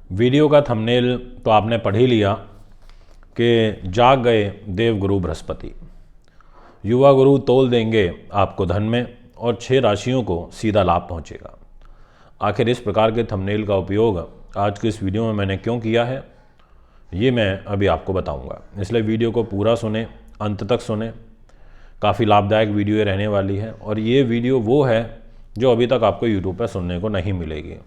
Video का thumbnail तो आपने पढ़ ही लिया कि जाग गए देवगुरु बृहस्पति, युवा गुरु तोल देंगे आपको धन में और 6 राशियों को सीधा लाभ पहुंचेगा। आखिर इस प्रकार के थंबनेल का उपयोग आज की इस वीडियो में मैंने क्यों किया है, ये मैं अभी आपको बताऊंगा। इसलिए वीडियो को पूरा सुने, अंत तक सुने। काफ़ी लाभदायक वीडियो रहने वाली है और ये वीडियो वो है जो अभी तक आपको यूट्यूब पर सुनने को नहीं मिलेगी।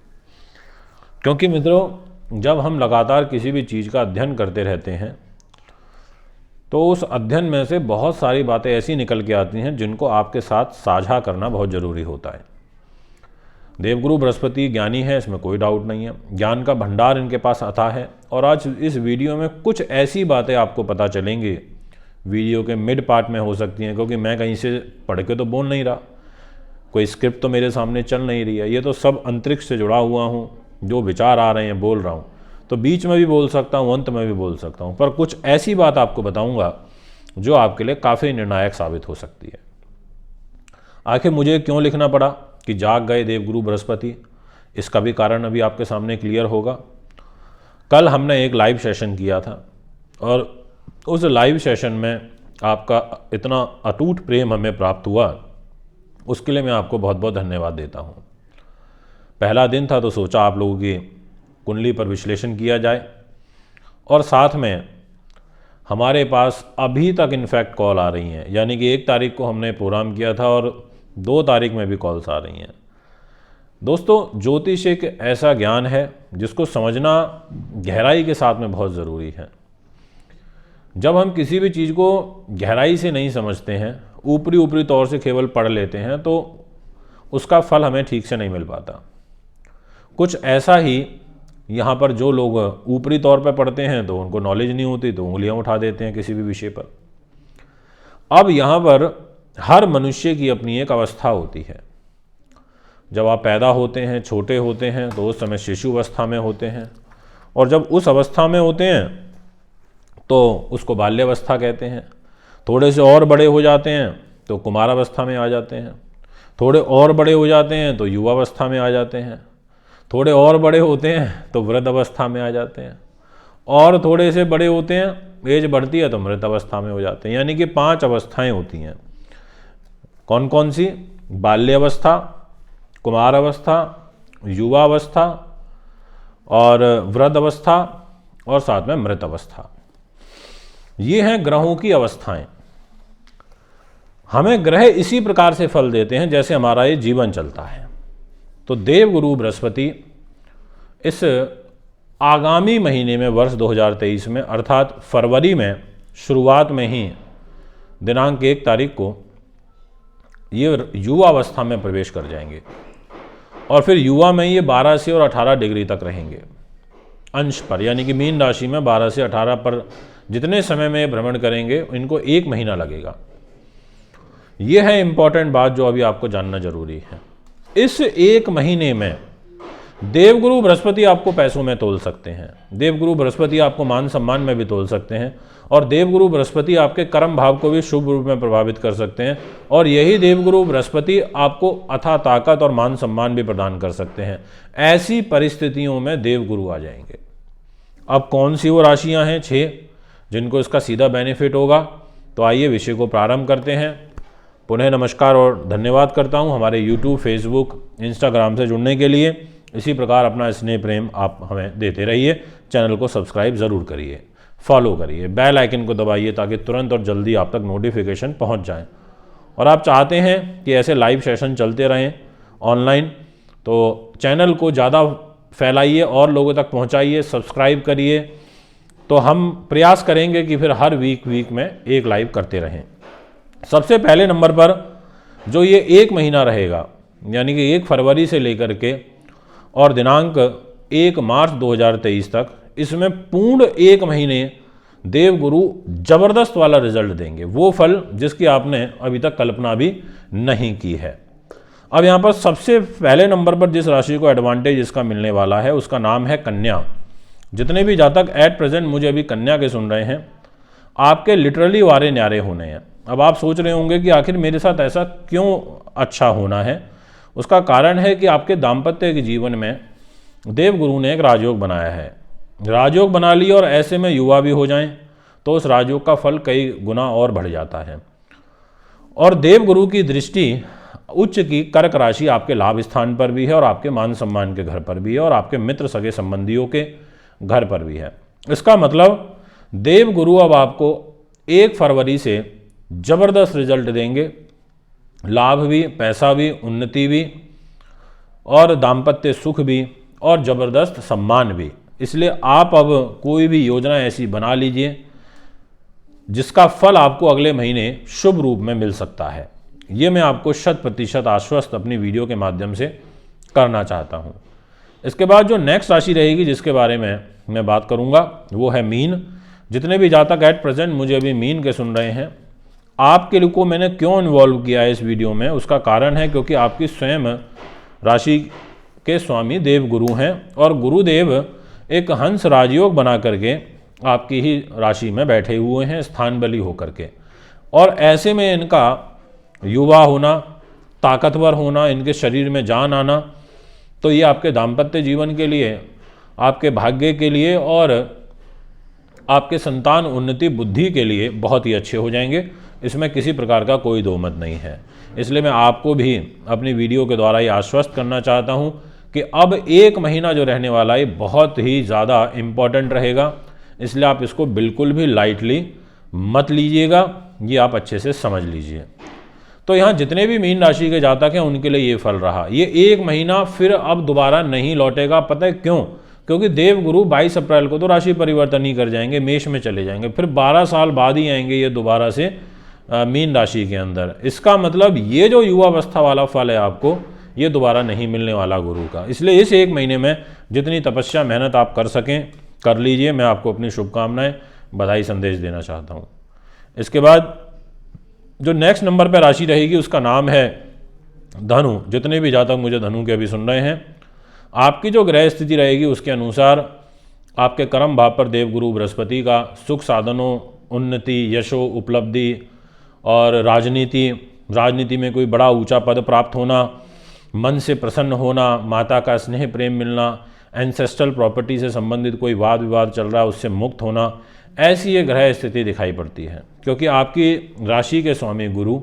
क्योंकि मित्रों, जब हम लगातार किसी भी चीज़ का अध्ययन करते रहते हैं तो उस अध्ययन में से बहुत सारी बातें ऐसी निकल के आती हैं जिनको आपके साथ साझा करना बहुत ज़रूरी होता है। देवगुरु बृहस्पति ज्ञानी है, इसमें कोई डाउट नहीं है। ज्ञान का भंडार इनके पास अथाह है और आज इस वीडियो में कुछ ऐसी बातें आपको पता चलेंगी, वीडियो के मिड पार्ट में हो सकती हैं, क्योंकि मैं कहीं से पढ़ के तो बोल नहीं रहा, कोई स्क्रिप्ट तो मेरे सामने चल नहीं रही है। ये तो सब अंतरिक्ष से जुड़ा हुआ हूँ, जो विचार आ रहे हैं बोल रहा हूँ। तो बीच में भी बोल सकता हूँ, अंत में भी बोल सकता हूँ, पर कुछ ऐसी बात आपको बताऊँगा जो आपके लिए काफ़ी निर्णायक साबित हो सकती है। आखिर मुझे क्यों लिखना पड़ा कि जाग गए देवगुरु बृहस्पति, इसका भी कारण अभी आपके सामने क्लियर होगा। कल हमने एक लाइव सेशन किया था और उस लाइव सेशन में आपका इतना अटूट प्रेम हमें प्राप्त हुआ, उसके लिए मैं आपको बहुत बहुत धन्यवाद देता हूँ। पहला दिन था तो सोचा आप लोगों की कुंडली पर विश्लेषण किया जाए और साथ में हमारे पास अभी तक इनफैक्ट कॉल आ रही हैं, यानी कि 1 तारीख को हमने प्रोग्राम किया था और 2 तारीख में भी कॉल्स आ रही हैं। दोस्तों, ज्योतिष एक ऐसा ज्ञान है जिसको समझना गहराई के साथ में बहुत ज़रूरी है। जब हम किसी भी चीज़ को गहराई से नहीं समझते हैं, ऊपरी तौर से केवल पढ़ लेते हैं, तो उसका फल हमें ठीक से नहीं मिल पाता। कुछ ऐसा ही यहाँ पर जो लोग ऊपरी तौर पर पढ़ते हैं तो उनको नॉलेज नहीं होती, तो उंगलियाँ उठा देते हैं किसी भी विषय पर। अब यहाँ पर हर मनुष्य की अपनी एक अवस्था होती है। जब आप पैदा होते हैं, छोटे होते हैं, तो उस समय शिशु अवस्था में होते हैं, और जब उस अवस्था में होते हैं तो उसको बाल्यावस्था कहते हैं। थोड़े से और बड़े हो जाते हैं तो कुमारावस्था में आ जाते हैं, थोड़े और बड़े हो जाते हैं तो युवावस्था में आ जाते हैं, थोड़े और बड़े होते हैं तो वृद्ध अवस्था में आ जाते हैं, और थोड़े से बड़े होते हैं, एज बढ़ती है तो मृत अवस्था में हो जाते हैं। यानी कि 5 अवस्थाएं होती हैं। कौन कौन सी? बाल्यावस्था, कुमारावस्था, युवावस्था और वृद्ध अवस्था और साथ में मृत अवस्था। ये हैं ग्रहों की अवस्थाएं। हमें ग्रह इसी प्रकार से फल देते हैं जैसे हमारा ये जीवन चलता है। तो देवगुरु बृहस्पति इस आगामी महीने में, वर्ष 2023 में, अर्थात फरवरी में शुरुआत में ही दिनांक 1 तारीख को ये युवा अवस्था में प्रवेश कर जाएंगे और फिर युवा में ये 12 से और 18 डिग्री तक रहेंगे अंश पर, यानी कि मीन राशि में 12 से 18 पर जितने समय में भ्रमण करेंगे, इनको 1 महीना लगेगा। ये है इंपॉर्टेंट बात जो अभी आपको जानना जरूरी है। इस 1 महीने में देवगुरु बृहस्पति आपको पैसों में तोल सकते हैं, देवगुरु बृहस्पति आपको मान सम्मान में भी तोल सकते हैं, और देवगुरु बृहस्पति आपके कर्म भाव को भी शुभ रूप में प्रभावित कर सकते हैं, और यही देवगुरु बृहस्पति आपको अथाह ताकत और मान सम्मान भी प्रदान कर सकते हैं। ऐसी परिस्थितियों में देवगुरु आ जाएंगे। अब कौन सी वो राशियाँ हैं 6 जिनको इसका सीधा बेनिफिट होगा? तो आइए विषय को प्रारंभ करते हैं। पुनः नमस्कार और धन्यवाद करता हूं हमारे YouTube, Facebook, Instagram से जुड़ने के लिए। इसी प्रकार अपना स्नेह प्रेम आप हमें देते रहिए। चैनल को सब्सक्राइब ज़रूर करिए, फॉलो करिए, बेल आइकन को दबाइए ताकि तुरंत और जल्दी आप तक नोटिफिकेशन पहुंच जाए। और आप चाहते हैं कि ऐसे लाइव सेशन चलते रहें ऑनलाइन, तो चैनल को ज़्यादा फैलाइए और लोगों तक पहुँचाइए, सब्सक्राइब करिए। तो हम प्रयास करेंगे कि फिर हर वीक में एक लाइव करते रहें। सबसे पहले नंबर पर जो ये 1 महीना रहेगा, यानी कि 1 फरवरी से लेकर के और दिनांक 1 मार्च 2023 तक, इसमें पूर्ण 1 महीने देवगुरु जबरदस्त वाला रिजल्ट देंगे, वो फल जिसकी आपने अभी तक कल्पना भी नहीं की है। अब यहाँ पर सबसे पहले नंबर पर जिस राशि को एडवांटेज इसका मिलने वाला है उसका नाम है कन्या। जितने भी जातक एट प्रेजेंट मुझे अभी कन्या के सुन रहे हैं, आपके लिटरली वारे न्यारे होने हैं। अब आप सोच रहे होंगे कि आखिर मेरे साथ ऐसा क्यों अच्छा होना है। उसका कारण है कि आपके दाम्पत्य के जीवन में देवगुरु ने एक राजयोग बनाया है, राजयोग बना लिया और ऐसे में युवा भी हो जाएं तो उस राजयोग का फल कई गुना और बढ़ जाता है। और देवगुरु की दृष्टि उच्च की कर्क राशि आपके लाभ स्थान पर भी है और आपके मान सम्मान के घर पर भी है और आपके मित्र सगे संबंधियों के घर पर भी है। इसका मतलब देवगुरु अब आपको 1 फरवरी से जबरदस्त रिजल्ट देंगे, लाभ भी, पैसा भी, उन्नति भी और दाम्पत्य सुख भी और जबरदस्त सम्मान भी। इसलिए आप अब कोई भी योजना ऐसी बना लीजिए जिसका फल आपको अगले महीने शुभ रूप में मिल सकता है। ये मैं आपको 100% आश्वस्त अपनी वीडियो के माध्यम से करना चाहता हूँ। इसके बाद जो नेक्स्ट राशि रहेगी जिसके बारे में मैं बात करूँगा वो है मीन। जितने भी जातक एट प्रेजेंट मुझे अभी मीन के सुन रहे हैं, आपके लिए को मैंने क्यों इन्वॉल्व किया है इस वीडियो में, उसका कारण है क्योंकि आपकी स्वयं राशि के स्वामी देवगुरु हैं और गुरुदेव एक हंस राजयोग बना करके आपकी ही राशि में बैठे हुए हैं स्थान बली होकर के। और ऐसे में इनका युवा होना, ताकतवर होना, इनके शरीर में जान आना, तो ये आपके दाम्पत्य जीवन के लिए, आपके भाग्य के लिए और आपके संतान उन्नति बुद्धि के लिए बहुत ही अच्छे हो जाएंगे। इसमें किसी प्रकार का कोई दो मत नहीं है। इसलिए मैं आपको भी अपनी वीडियो के द्वारा ये आश्वस्त करना चाहता हूँ कि अब 1 महीना जो रहने वाला है बहुत ही ज़्यादा इम्पॉर्टेंट रहेगा। इसलिए आप इसको बिल्कुल भी लाइटली मत लीजिएगा, ये आप अच्छे से समझ लीजिए। तो यहाँ जितने भी मीन राशि के जातक हैं उनके लिए ये फल रहा। ये 1 महीना फिर अब दोबारा नहीं लौटेगा। पता है क्यों? क्योंकि देवगुरु 22 अप्रैल को तो राशि परिवर्तन ही कर जाएंगे, मेष में चले जाएंगे, फिर 12 साल बाद ही आएंगे ये दोबारा से मीन राशि के अंदर। इसका मतलब ये जो युवावस्था वाला फल है आपको, ये दोबारा नहीं मिलने वाला गुरु का। इसलिए इस 1 महीने में जितनी तपस्या मेहनत आप कर सकें कर लीजिए। मैं आपको अपनी शुभकामनाएं, बधाई संदेश देना चाहता हूँ। इसके बाद जो नेक्स्ट नंबर पर राशि रहेगी उसका नाम है धनु। जितने भी जातक मुझे धनु के अभी सुन रहे हैं, आपकी जो ग्रह स्थिति रहेगी उसके अनुसार आपके कर्म भाव पर देवगुरु बृहस्पति का सुख साधनों, उन्नति, यशो, उपलब्धि और राजनीति में कोई बड़ा ऊंचा पद प्राप्त होना, मन से प्रसन्न होना, माता का स्नेह प्रेम मिलना, एंसेस्ट्रल प्रॉपर्टी से संबंधित कोई वाद विवाद चल रहा है उससे मुक्त होना, ऐसी ये ग्रह स्थिति दिखाई पड़ती है। क्योंकि आपकी राशि के स्वामी गुरु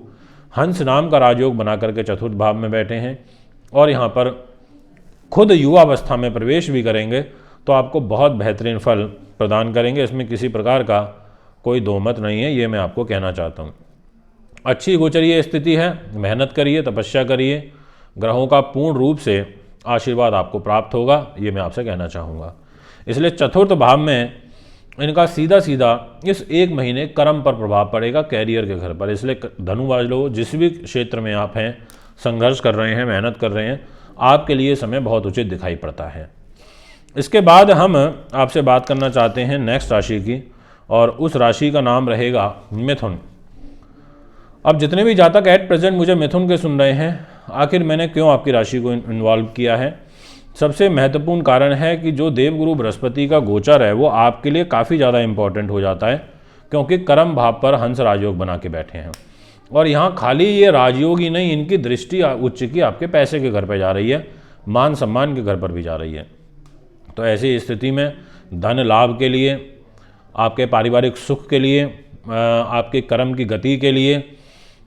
हंस नाम का राजयोग बना करके चतुर्थ भाव में बैठे हैं और यहाँ पर खुद युवावस्था में प्रवेश भी करेंगे तो आपको बहुत बेहतरीन फल प्रदान करेंगे। इसमें किसी प्रकार का कोई दो मत नहीं है, ये मैं आपको कहना चाहता हूँ। अच्छी गोचरीय स्थिति है, मेहनत करिए, तपस्या करिए, ग्रहों का पूर्ण रूप से आशीर्वाद आपको प्राप्त होगा, ये मैं आपसे कहना चाहूँगा। इसलिए चतुर्थ भाव में इनका सीधा सीधा इस 1 महीने कर्म पर प्रभाव पड़ेगा, कैरियर के घर पर। इसलिए धनुवाज लोग जिस भी क्षेत्र में आप हैं, संघर्ष कर रहे हैं, मेहनत कर रहे हैं, आपके लिए समय बहुत उचित दिखाई पड़ता है। इसके बाद हम आपसे बात करना चाहते हैं नेक्स्ट राशि की, और उस राशि का नाम रहेगा मिथुन। अब जितने भी जातक एट प्रेजेंट मुझे मिथुन के सुन रहे हैं, आखिर मैंने क्यों आपकी राशि को इन्वॉल्व किया है? सबसे महत्वपूर्ण कारण है कि जो देवगुरु बृहस्पति का गोचर है वो आपके लिए काफ़ी ज़्यादा इम्पॉर्टेंट हो जाता है, क्योंकि कर्म भाव पर हंस राजयोग बना के बैठे हैं। और यहाँ खाली ये राजयोग ही नहीं, इनकी दृष्टि उच्च की आपके पैसे के घर पर जा रही है, मान सम्मान के घर पर भी जा रही है। तो ऐसी स्थिति में धन लाभ के लिए, आपके पारिवारिक सुख के लिए, आपके कर्म की गति के लिए,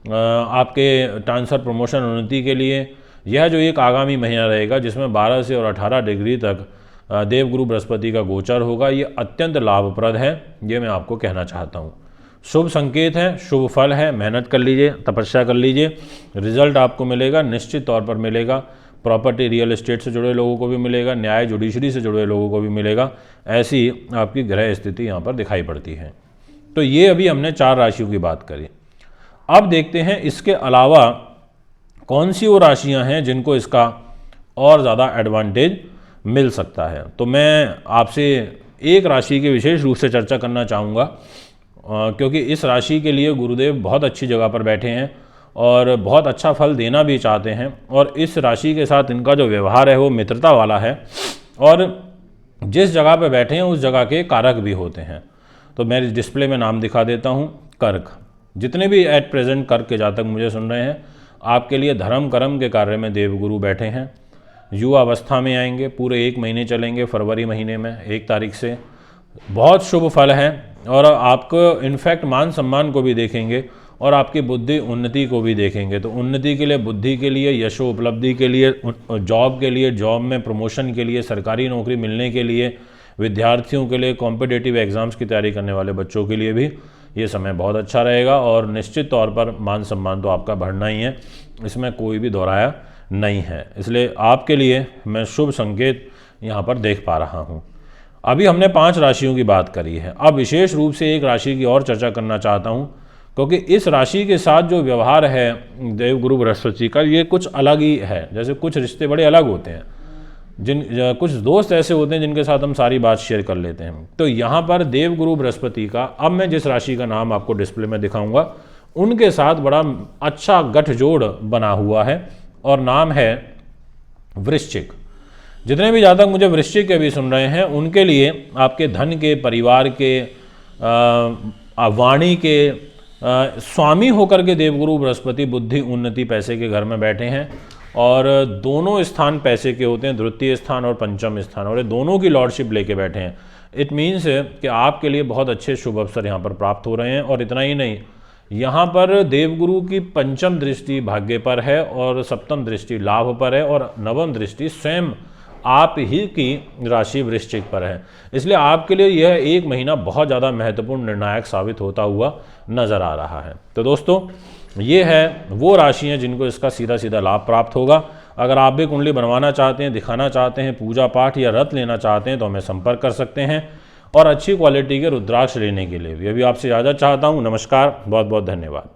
आपके ट्रांसफर प्रमोशन उन्नति के लिए, यह जो एक आगामी महीना रहेगा जिसमें 12 से और 18 डिग्री तक देवगुरु बृहस्पति का गोचर होगा, ये अत्यंत लाभप्रद है, ये मैं आपको कहना चाहता हूँ। शुभ संकेत है, शुभ फल है, मेहनत कर लीजिए, तपस्या कर लीजिए, रिजल्ट आपको मिलेगा, निश्चित तौर पर मिलेगा। प्रॉपर्टी रियल एस्टेट से जुड़े लोगों को भी मिलेगा, न्याय जुडिशरी से जुड़े लोगों को भी मिलेगा। ऐसी आपकी ग्रह स्थिति यहाँ पर दिखाई पड़ती है। तो ये अभी हमने 4 राशियों की बात करी। अब देखते हैं इसके अलावा कौन सी वो राशियाँ हैं जिनको इसका और ज़्यादा एडवांटेज मिल सकता है। तो मैं आपसे एक राशि की विशेष रूप से चर्चा करना चाहूँगा, क्योंकि इस राशि के लिए गुरुदेव बहुत अच्छी जगह पर बैठे हैं और बहुत अच्छा फल देना भी चाहते हैं। और इस राशि के साथ इनका जो व्यवहार है वो मित्रता वाला है, और जिस जगह पर बैठे हैं उस जगह के कारक भी होते हैं। तो मैं इस डिस्प्ले में नाम दिखा देता हूँ, कर्क। जितने भी एट प्रेजेंट कर्क के जातक मुझे सुन रहे हैं, आपके लिए धर्म कर्म के कार्य में देवगुरु बैठे हैं। युवा अवस्था में आएंगे, पूरे 1 महीने चलेंगे, फरवरी महीने में 1 तारीख से बहुत शुभ फल है। और आपको इनफैक्ट मान सम्मान को भी देखेंगे और आपकी बुद्धि उन्नति को भी देखेंगे। तो उन्नति के लिए, बुद्धि के लिए, यशो उपलब्धि के लिए, जॉब के लिए, जॉब में प्रमोशन के लिए, सरकारी नौकरी मिलने के लिए, विद्यार्थियों के लिए, कॉम्पिटिटिव एग्ज़ाम्स की तैयारी करने वाले बच्चों के लिए भी ये समय बहुत अच्छा रहेगा। और निश्चित तौर पर मान सम्मान तो आपका बढ़ना ही है, इसमें कोई भी दोहराया नहीं है। इसलिए आपके लिए मैं शुभ संकेत यहाँ पर देख पा रहा हूँ। अभी हमने 5 राशियों की बात करी है, अब विशेष रूप से एक राशि की और चर्चा करना चाहता हूँ, क्योंकि इस राशि के साथ जो व्यवहार है देवगुरु बृहस्पति का, ये कुछ अलग ही है। जैसे कुछ रिश्ते बड़े अलग होते हैं, कुछ दोस्त ऐसे होते हैं जिनके साथ हम सारी बात शेयर कर लेते हैं। तो यहाँ पर देवगुरु बृहस्पति का, अब मैं जिस राशि का नाम आपको डिस्प्ले में दिखाऊंगा, उनके साथ बड़ा अच्छा गठजोड़ बना हुआ है और नाम है वृश्चिक। जितने भी जातक मुझे वृश्चिक के भी सुन रहे हैं, उनके लिए आपके धन के, परिवार के, वाणी के स्वामी होकर के देवगुरु बृहस्पति बुद्धि, उन्नति, पैसे के घर में बैठे हैं। और दोनों स्थान पैसे के होते हैं, द्वितीय स्थान और पंचम स्थान, और ये दोनों की लॉर्डशिप लेके बैठे हैं। इट मीन्स कि आपके लिए बहुत अच्छे शुभ अवसर यहाँ पर प्राप्त हो रहे हैं। और इतना ही नहीं, यहाँ पर देवगुरु की पंचम दृष्टि भाग्य पर है और सप्तम दृष्टि लाभ पर है और नवम दृष्टि स्वयं आप ही की राशि वृश्चिक पर है। इसलिए आपके लिए यह 1 महीना बहुत ज़्यादा महत्वपूर्ण, निर्णायक साबित होता हुआ नज़र आ रहा है। तो दोस्तों, ये है वो राशियाँ जिनको इसका सीधा सीधा लाभ प्राप्त होगा। अगर आप भी कुंडली बनवाना चाहते हैं, दिखाना चाहते हैं, पूजा पाठ या व्रत लेना चाहते हैं, तो हमें संपर्क कर सकते हैं। और अच्छी क्वालिटी के रुद्राक्ष लेने के लिए भी अभी आपसे इजाज़त चाहता हूँ। नमस्कार, बहुत बहुत धन्यवाद।